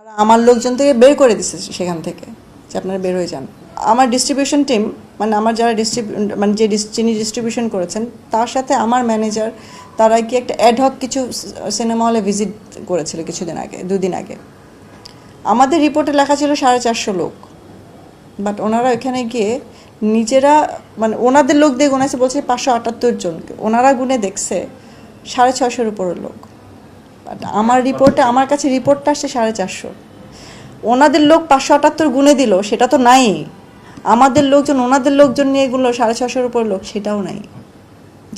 আমার লোকজন থেকে বের করে দিচ্ছে সেখান থেকে যে আপনারা বের হয়ে যান। আমার ডিস্ট্রিবিউশন টিম মানে আমার যারা যিনি ডিস্ট্রিবিউশন করেছেন তার সাথে আমার ম্যানেজার তারা কি একটা অ্যাডহক কিছু সিনেমা হলে ভিজিট করেছিল কিছুদিন আগে, 2 দিন আগে। আমাদের রিপোর্টে লেখা ছিল 450 লোক, বাট ওনারা ওখানে গিয়ে নিজেরা মানে ওনাদের লোক দিয়ে গুনেছে বলছে 578 জনকে, ওনারা গুনে দেখছে 650-এর উপরের লোক। বাট আমার রিপোর্টে আমার কাছে রিপোর্টটা আসছে 450। ওনাদের লোক 578 গুনে দিল, সেটা তো নাই। আমাদের লোকজন ওনাদের লোকজন নিয়ে এগুলো 650-এর উপর লোক, সেটাও নাই।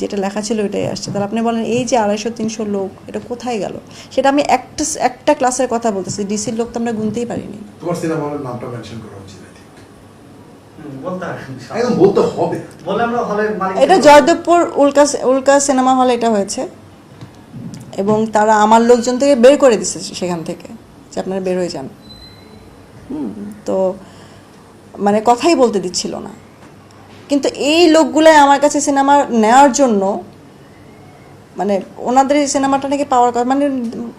যেটা লেখা ছিল ওইটাই আসছে। তাহলে আপনি বলেন এই যে 250-300 লোক এটা কোথায় গেল? সেটা আমি একটা ক্লাসের কথা বলতেছি, ডিসির লোক তো আমরা গুনতেই পারিনি। তোমার সিনেমা হলের নামটা মেনশন করা উচিত। এটা জয়দেবপুর উল্কা সিনেমা হলে এটা হয়েছে এবং তারা আমার লোকজন থেকে বের করে দিচ্ছে সেখান থেকে যে আপনারা বের হয়ে যান। তো মানে কথাই বলতে দিচ্ছিল না। কিন্তু এই লোকগুলাই আমার কাছে সিনেমা নেওয়ার জন্য মানে ওনাদের এই সিনেমাটা নাকি পাওয়ার কথা মানে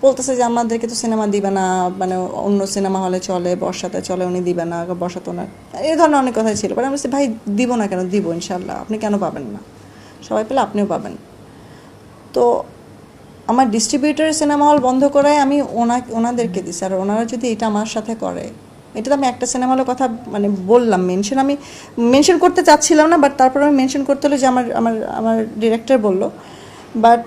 বলতেছে যে আমাদেরকে তো সিনেমা দিবে না, মানে অন্য সিনেমা হলে চলে, বর্ষাতে চলে, উনি দিবে না, বর্ষাতে ওনার এই ধরনের অনেক কথাই ছিল। আমি বলছি ভাই দিব না কেন, দিব ইনশাল্লাহ, আপনি কেন পাবেন না, সবাই পেলে আপনিও পাবেন। তো আমার ডিস্ট্রিবিউটরের সিনেমা হল বন্ধ করায় আমি ওনাদেরকে দিছি। আর ওনারা যদি এটা আমার সাথে করে, এটা তো আমি একটা সিনেমা হলের কথা মানে বললাম, আমি মেনশন করতে চাচ্ছিলাম না, বাট তারপর আমি মেনশন করতে হলো যে আমার ডিরেক্টর বলল। বাট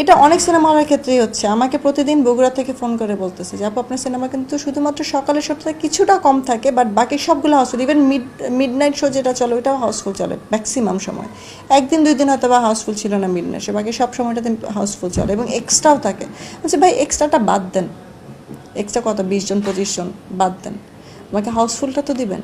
এটা অনেক সিনেমা হলের ক্ষেত্রেই হচ্ছে। আমাকে প্রতিদিন বগুড়া থেকে ফোন করে বলতেছে যে আপু আপনার সিনেমা কিন্তু শুধুমাত্র সকালের শোটা কিছুটা কম থাকে, বাট বাকি সবগুলো হাউসফুল। ইভেন মিডনাইট শো যেটা চলে ওইটাও হাউসফুল চলে ম্যাক্সিমাম সময়। 1-2 দিন হয়তো বা হাউসফুল ছিল না মিডনাইট শো, বাকি সব সময়টাতে হাউসফুল চলে এবং এক্সট্রাও থাকে। বলছে ভাই এক্সট্রাটা বাদ দেন, এক্সট্রা কত 20 জন 25 জন বাদ দেন, আমাকে হাউসফুলটা তো দিবেন।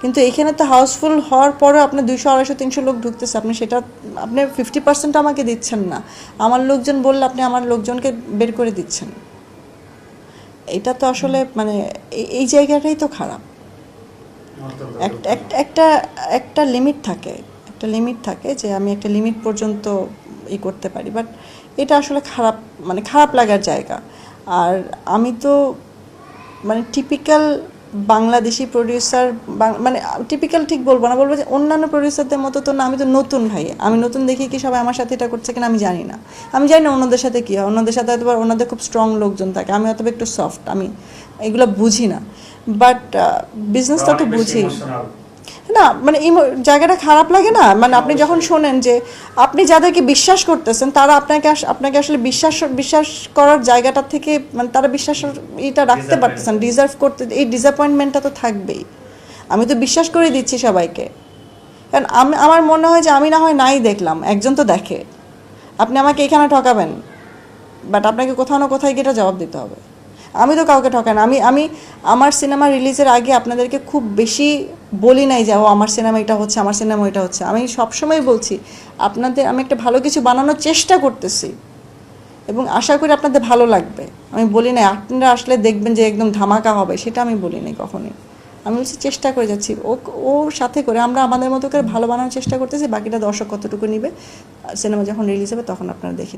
কিন্তু এখানে তো হাউসফুল হওয়ার পরেও আপনার 200-250-300 লোক ঢুকতেছে, আপনি সেটা আপনি 50% আমাকে দিচ্ছেন না। আমার লোকজন বললে আপনি আমার লোকজনকে বের করে দিচ্ছেন। এটা তো আসলে মানে এই জায়গাটাই তো খারাপ। একটা লিমিট থাকে, যে আমি একটা লিমিট পর্যন্ত করতে পারি, বাট এটা আসলে খারাপ লাগার জায়গা। আর আমি তো মানে টিপিক্যাল বাংলাদেশি প্রডিউসার, মানে টিপিক্যাল ঠিক বলবো না, বলবো যে অন্যান্য প্রডিউসারদের মতো তো না। আমি তো নতুন ভাই, আমি নতুন দেখি কি সবাই আমার সাথে এটা করছে কিনা আমি জানি না। অন্যদের সাথে কী হয়, অন্যদের সাথে হয়তো ওনাদের খুব স্ট্রং লোকজন থাকে, আমি হয়তো একটু সফট, আমি এগুলো বুঝি না। বাট বিজনেসটা তো বুঝি না, মানে এই জায়গাটা খারাপ লাগে না। মানে আপনি যখন শোনেন যে আপনি যাদেরকে বিশ্বাস করতেছেন তারা আপনাকে আসলে বিশ্বাস করার জায়গাটা থেকে মানে তারা এটা রাখতে পারতেছেন, ডিজার্ভ করতে, এই ডিসঅ্যাপয়েন্টমেন্টটা তো থাকবেই। আমি তো বিশ্বাস করে দিচ্ছি সবাইকে, কারণ আমার মনে হয় যে আমি না হয় নাই দেখলাম, একজন তো দেখে। আপনি আমাকে এখানে ঠকাবেন, বাট আপনাকে কোথাও না কোথায় গিয়ে এটা জবাব দিতে হবে। আমি তো কাউকে ঠকাই না। আমি আমার সিনেমা রিলিজের আগে আপনাদেরকে খুব বেশি বলি নাই যে আমার সিনেমা এটা হচ্ছে, আমার সিনেমা এটা হচ্ছে। আমি সবসময় বলছি আমি একটা ভালো কিছু বানানোর চেষ্টা করতেছি এবং আশা করি আপনাদের ভালো লাগবে। আমি বলি নাই আপনারা আসলে দেখবেন যে একদম ধামাকা হবে, সেটা আমি বলি নাই কখনোই। আমি বলছি চেষ্টা করে যাচ্ছি, ওর সাথে করে আমরা আমাদের মতো করে ভালো বানানোর চেষ্টা করতেছি। বাকিটা দর্শক কতটুকু নিবে, সিনেমা যখন রিলিজ হবে তখন আপনারা দেখেন।